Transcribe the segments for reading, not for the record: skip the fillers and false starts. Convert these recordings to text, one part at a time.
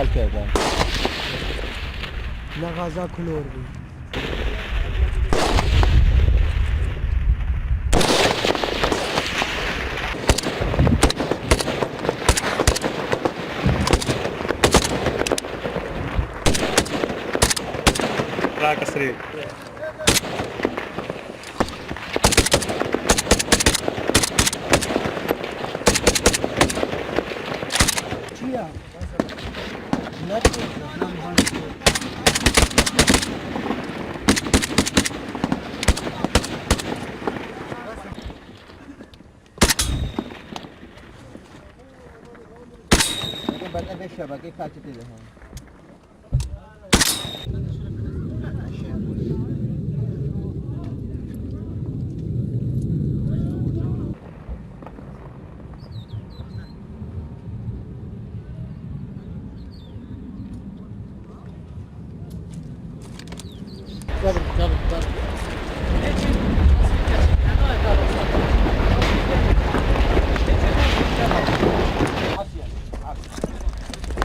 حل کردن. نه غذا کلور بود. راك سريع. چیه؟ نتیجه بعد به شبکه کاچی دیده هم.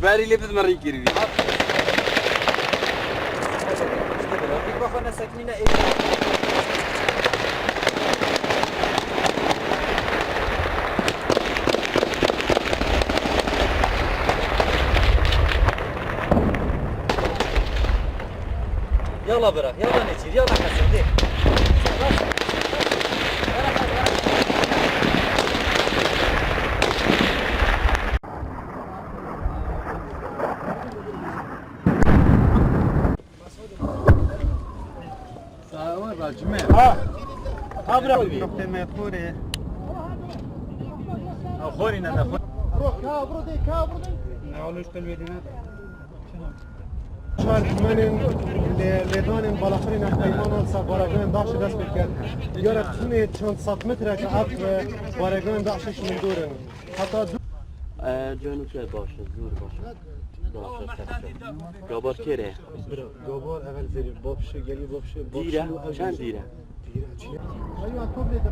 باري لي بدمر يكيري يلا برا يلا نجير يلا حسن دي. ابرا نقطه مخوره اخوري انا اخوري برو كابرو دي كابرو دي نقولوش تلويدنا شارك من لیدان بالاخره نخیمان آن بارگان داشت دست بکرد یاره تونه چند سات متر که اف بارگان داشتش من دورن حتی جانو که باشه زور باشه گابار کره گوبار اول زیر بابشه گلی بابشه دیره چند دیره ایوه توب لیده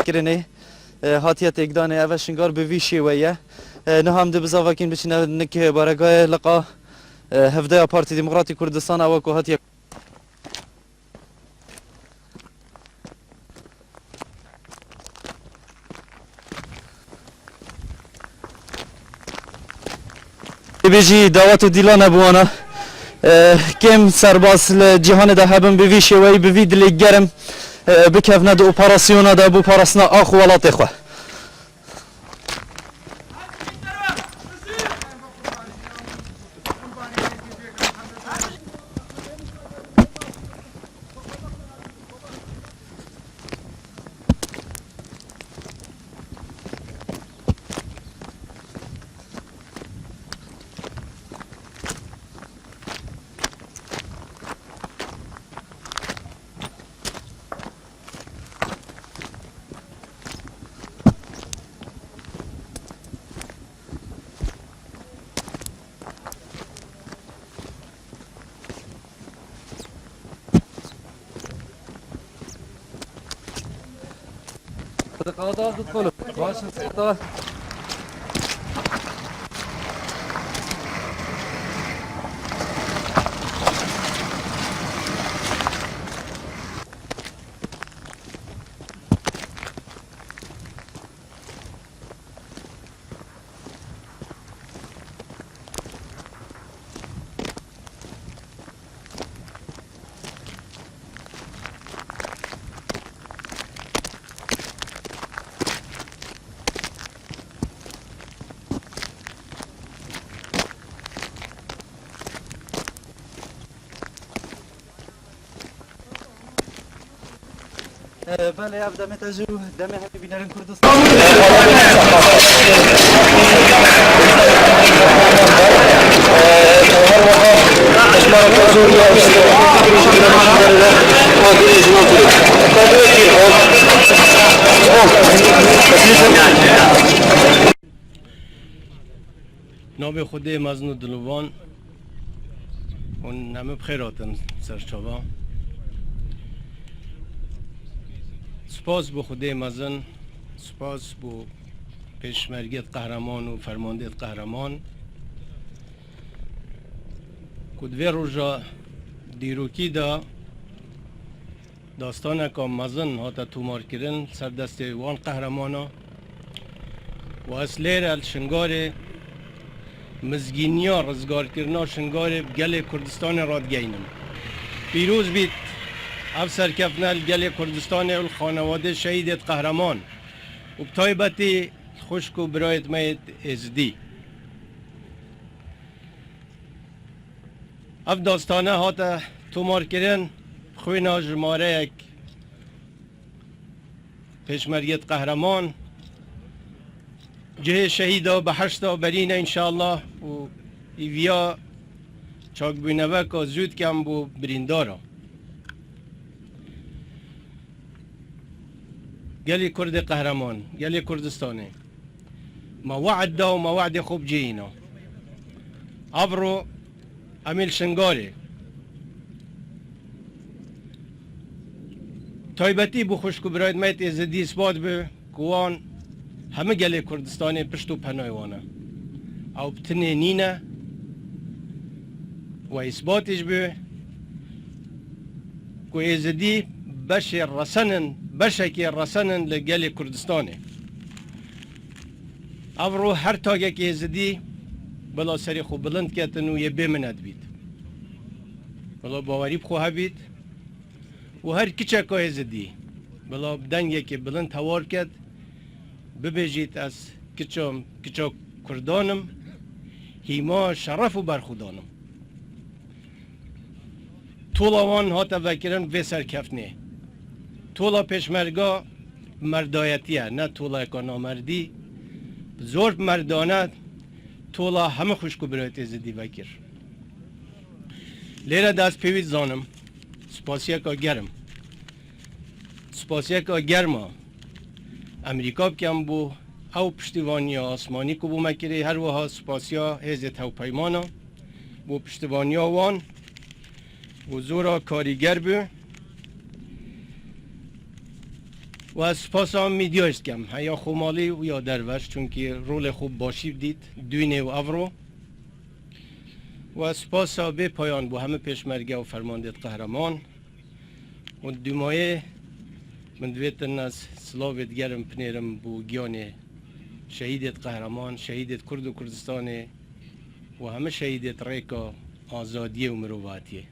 کرنه هاتیت اقدان اول شنگار به وی شیویه نه هم ده بزاوا کین بچینه نکه بارگاه لقا هفده پارتی دموکراتی کردستان او کو هاتیه بیجی دعوت دیلانه بوانا کم سرباز جهان ده هبن به وی شیوی به وی دلی گرم بکفنه دو اپراسیونه ده بو پاراسنا آخو ولات خواه تقاضى تدخلوا باش نسقطوا بله اف دمت اجو دمه همی بینرین کردستان نام خود مزن و دلوان اون همه بخیراتن سرچاوا سپاس به خود مزن سپاس به پیشمرگیت قهرمان و فرماندهت قهرمان کدوی روژا دیروکی دا داستان که مزن هاتا تومار کرن سر دست وان قهرمانا و اصلیر الشنگار مزگینیا رزگار کرنا شنگار گل کردستان راد گینم پیروز بیت افسر کفنل گل کردستان الخانواده شهیدت قهرمان و بطایبتی خشک و برایت میت ازدی اف داستانه هاتا تومار کرن خوینا جماره یک پیشمرگیت قهرمان جه شهیدا به هشتا برینه انشاءالله و ایویا چاک بینوه که زود کم بو بریندارا گلی کرد قهرمان گلی کردستانه ما وعد دا و ما وعد خوب جینا عبرو امیل شنگاره تایبتی بو خوشکو براید میت ازدی اثبات به کوان همه گله کردستان پشت و پناهوانه او بتنه نینه و اثباتش به که ازدی بشه رسنن لگل کردستانه او هر تاگه که ازدی بلا سری خوب بلند کتن و یه بمند بید بلا باوری بخواه بید و هر کچه که ازدی بلا بدنگه که بلند توار کد ببیجید از کچا کردانم هیما شرف و برخودانم طولا وان هاتا وکرن و سرکفنه طولا پیشمرگا مردایتیه نه طولا اکا نامردی زور مردانه طولا همه خوشکو برایت ازدی وکر لیره دست پیوید زانم سپاسیه که گرم سپاسیه که گرمه امریکا بکم بو او پشتیوانی آسمانی که بو مکری هر وها سپاسیا هزت او پیمانا بو پشتیوانی وان و زورا کاریگر بو و سپاس هم میدیایست کم یا خومالی و یا دروش چونکه رول خوب باشی دید دوینه و افرو و سپاس ها به پایان بو همه پیشمرگه و فرماندهت قهرمان و دومایه من دویتن از سلاوت گرم پنیرم بو گیان شهیدت قهرمان شهیدت کرد و کردستان و همه شهیدت ریکا آزادی و مرواتیه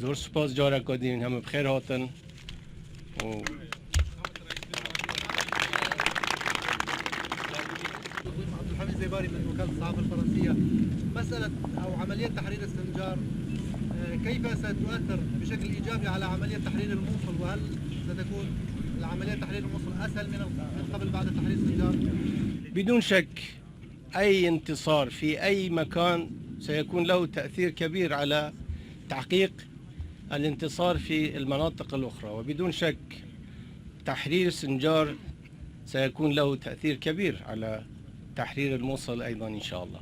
زور سپاس جاره کدین همه بخیر هاتن و عبد الحميد زيباري من وكالة الصحافة الفرنسية مسألة أو عملية تحرير السنجار كيف ستؤثر بشكل إيجابي على عملية تحرير الموصل وهل ستكون العملية تحرير الموصل أسهل من قبل بعد تحرير السنجار؟ بدون شك أي انتصار في أي مكان سيكون له تأثير كبير على تحقيق الانتصار في المناطق الأخرى وبدون شك تحرير سنجار سيكون له تأثير كبير على تحرير الموصل أيضا إن شاء الله.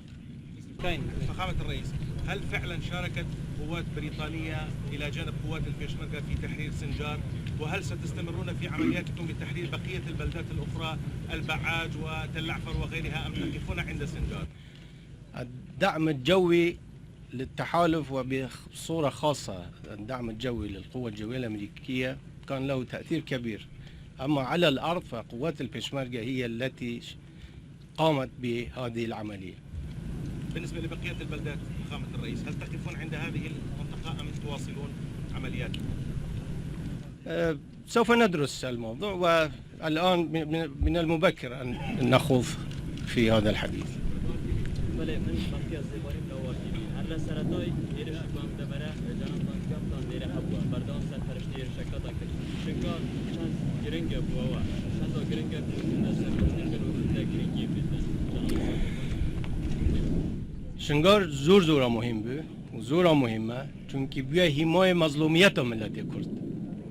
فخامة الرئيس هل فعلا شاركت قوات بريطانية إلى جانب قوات البيشمركة في تحرير سنجار وهل ستستمرون في عملياتكم بتحرير بقية البلدات الأخرى البعاج وتل عفر وغيرها أم تقفون عند سنجار؟ الدعم الجوي للتحالف وبصورة خاصة الدعم الجوي للقوة الجوية الأمريكية كان له تأثير كبير أما على الأرض فقوات البيشمركة هي التي قامت بهذه العملية. بالنسبة لبقية البلدات فخامة الرئيس هل تقفون عند هذه المنطقة أم تواصلون عملياتكم؟ سوف ندرس الموضوع والآن من المبكر أن نخوض في هذا الحديث. بله من بختی از زبانی ملواکی هر سرطای ایرش کام دبره جنان کام دان دیره ابو بردان سر فرشتی شکاتا کرد شنگار چند گرنگه بوا حتی گرنگه نسل کنه گرنگی بدن شنگار زورا مهم بو و زورا مهمه چونکی بیا حمای مظلومیت ملت کرد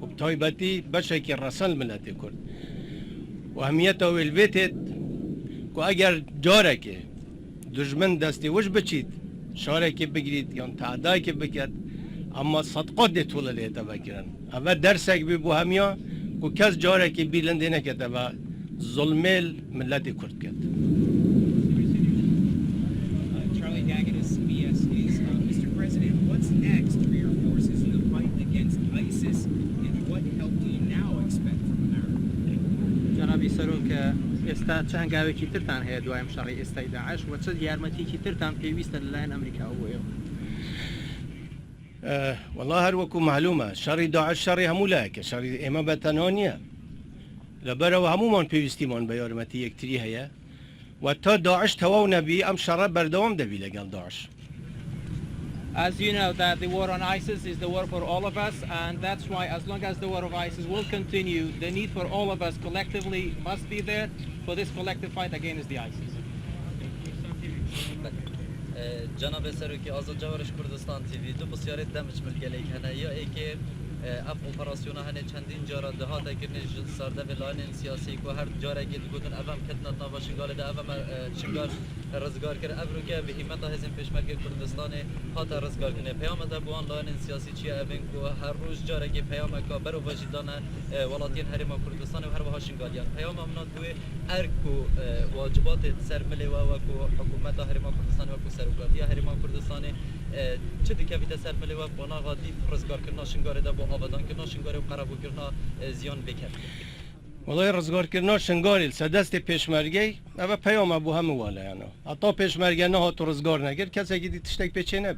و بتایبتی بشه که رسل ملت کرد و اهمیت اولویتت که اگر جاره که دشمن دستی وش بچید شاره که بگیرید یا تعدای که بکرد اما صدقات ده طول لیتا بکرن اول درسک بی بو همیا که کس جاره که بیلنده نکرده و ظلمل ملت کرد کرد Charlie Daganis, CBS News. Mr. President, what's next for your forces in the fight against ISIS, and what help do you now expect from America? جنابی سەرۆک ئێستا چەند گاوێکی ترتان هەیە دوایم شەڕی ئێستای داعش و چ یارمەتیکی ترتان پێویستە لەلایەن ئەمریکا بۆیەوە والله هر وكو معلومة شري داعش شري همو لاك شري إما بتنانية لبرا وهمو من بيستي من بيارمتي يكتري هيا وتا داعش تواو نبي أم شر بردوام دبي لقال داعش. As you know that the war on ISIS is the war for all of us, and that's why as long as the war of ISIS will continue, the need for all of us collectively must be there for this collective fight against the ISIS. جناب سروکی آزاد جوارش کردستان تیوی دو بسیاری دمج ملگلیک هنه یا ای که اف اپراسیون هنه چندین جارا دهات اگرنش سارده ولایان سیاسی که هر جاره گید گودن افهم کتنات ناوا شنگال ده افهم شنگال رزگار کرد افرو که به همت هزین پیشمرگ کردستان هاتا رزگار کنه پیام ده بوان لایان سیاسی چیه اوین که هر روز جاره که پیام که برو واجدان ولاتین هرما کردستان و هر وها شنگالیان پیام امنات بوی ارک و واجبات سرملی و کو حکومت هرما کردستان و کو سروکاتی هرما کردستان چه دیگه ویت سرملی و بنا غادی رزگار کردن شنگار ده با آبادان کردن شنگار و قربو کردن زیان بکرد. والله رزگار کردن شنگاری سدست پیشمرگی اول پیام ابو هم والا یعنی حتی پیشمرگی نه تو رزگار نگیر کسی که تشتک پیچه نب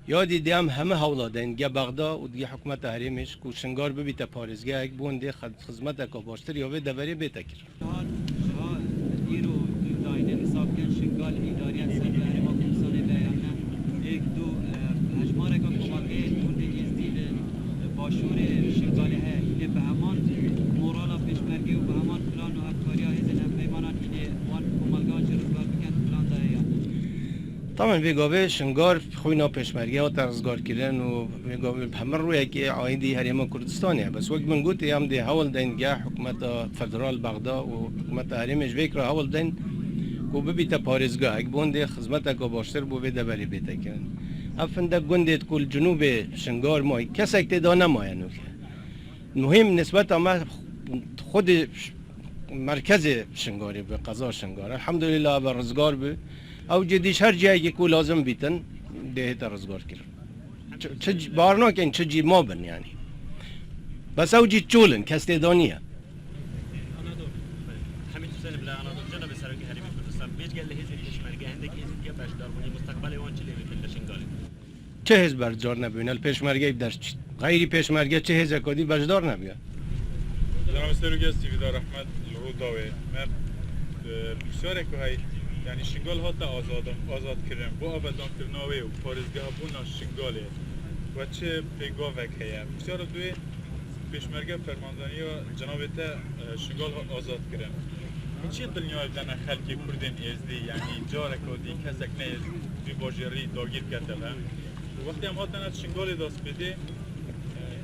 یادی دیم همه حولادن گه بغداد و دیگه حکومت حریمش کو شنگار ببیت پاریزگاه یک بونده خدمت کا باشتر یا به دوری بیتکر دیرو داینه حساب کن شنگال اداریت سر به هرما کردستان بیانه یک دو هجماره که کمالگه تونده ازدیل باشور شنگاله ها اینه به همان مورالا پیشمرگی و به همان پلان و افکاری ها هزین هم پیمانان اینه وان کمالگه ها چه رزگار بکن پلان داره یا طبعا بگاوه شنگار خوینا پیشمرگی ها ترزگار کردن و بگاوه همه روی که عایدی هرما کردستانه بس وقت من گوتی هم دی حول دین گه حکومت فدرال بغداد و حکومت حریمش ویکر حول دین کو ببیت پاریزگاه اگ بونده خدمت کا باشتر بو به دبری بیت کن افنده گندت کل جنوب شنگار ما کسی که دانه ما یعنی مهم نسبت ما خود مرکز شنگاری به قضا شنگار الحمدلله بر رزگار به او جدیش هر جایی که لازم بیتن ده تا رزگار کرد چه بارنا کن چه جی ما بن یعنی بس او جی چولن کسی دانیه حمید حسین بلا اناضل جناب سروکی هرمی کردستان بیش گل هزین پیشمرگی هندک هزین که باشدار بودی مستقبل وان چلی میکنه شنگاله چه حزب برجار نبینه پیشمرگی در غیری پیشمرگی چه حزب کدی برجار نبیه جناب سروکی استیویدار احمد لروداوی من بسیاره که های یعنی شنگال ها تا آزاد کردن با آبادان کردناوی و پارزگاه بونا شنگاله و چه پیگاه وکیه بسیاره دوی پیشمرگی فرماندانی و جناب تا شنگال ها آزاد کردن چه دنیای دنه خلقی کردن ازدی یعنی جاره کردی کسک نه بی باجری داگیر کرده و وقتی هم هاتن از شنگال دست بده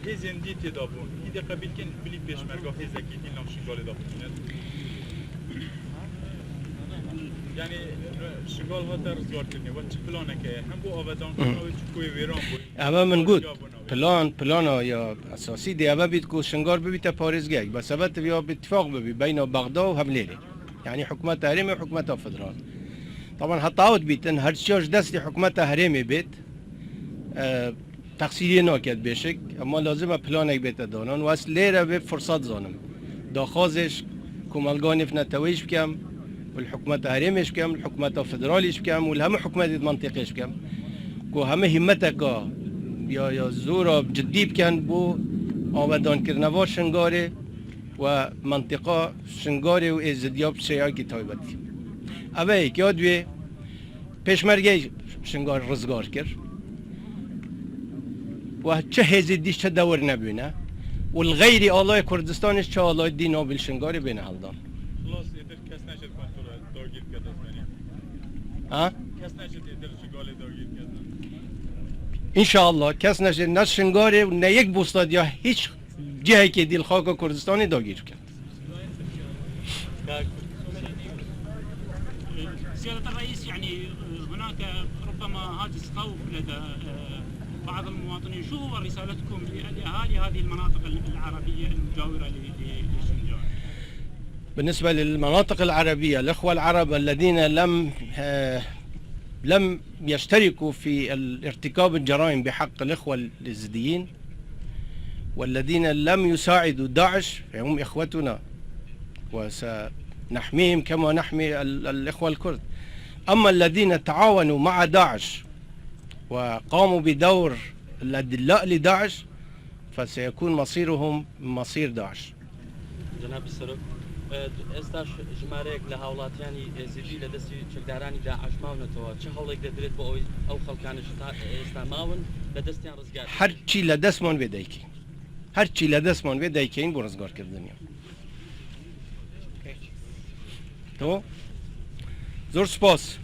هزین دی تدابون ایده قبیل کن بلی پیشمرگاه هزکی دی نام شنگال دابون یعنی شنگال ها در رزگار کردنی و چه پلانه که هم بو آبادان کنه و چه کوی ویران بود اما من گود پلان یا اساسی دی اما بید که شنگار ببیت پاریزگاه با سبت بیا اتفاق ببی بین بغداد و هملیلی یعنی حکومت حریمی و حکومت فدرال طبعا حطاوت بیتن هر چیز دست حکومت حریمی بیت تقصیری نکرد بشک اما لازم پلان یک بیت دانان و اصل لیره به فرصت زانم داخازش کمالگان نتویش بکم والحكومة هرمش بكم الحكومة فدراليش بكم والهم حكومة منطقيش بكم كو هم همتك يا زورا جدي بكن بو آبادان كرنوا شنگاري ومنطقة شنگاري و ازدياب شيئا كي تايبت اوه که دوی پیشمرگی شنگار رزگار کرد و چه هزیدیش چه دور نبینه والغيري آلای کردستانش چه آلای دینا بالشنگاری بین هلدان خلاص ایدر کس نشد کنترل داگیر کرد از بنی ها کس نشد ایدر شگال داگیر کرد انشاءالله کس نشه نه شنگاری و نه یک بوستاد یا هیچ جهه که دیل خاک کردستانی داگیر کرد. سيادة الرئيس يعني هناك ربما هاجس خوف لدى بعض المواطنين، شو هو رسالتكم لأهالي هذه المناطق العربية المجاورة للشنجار؟ بالنسبة للمناطق العربية الأخوة العرب الذين لم يشتركوا في ارتكاب الجرائم بحق الأخوة اليزيديين والذين لم يساعدوا داعش فهم إخوتنا وسنحميهم كما نحمي الإخوة الكرد. أما الذين تعاونوا مع داعش وقاموا بدور الأدلاء لداعش فسيكون مصيرهم مصير داعش. جناب السرب استاش جمارك لهاولاتياني زيدي لدستي شكداراني داعش ماونتوا چه هولك ددريت بو او خلقان استعماون لدستيان رزگار هرچی لدستمان بدایکی هرچی لدستمان بدایکی این برزگار کردنی تو زور سپاس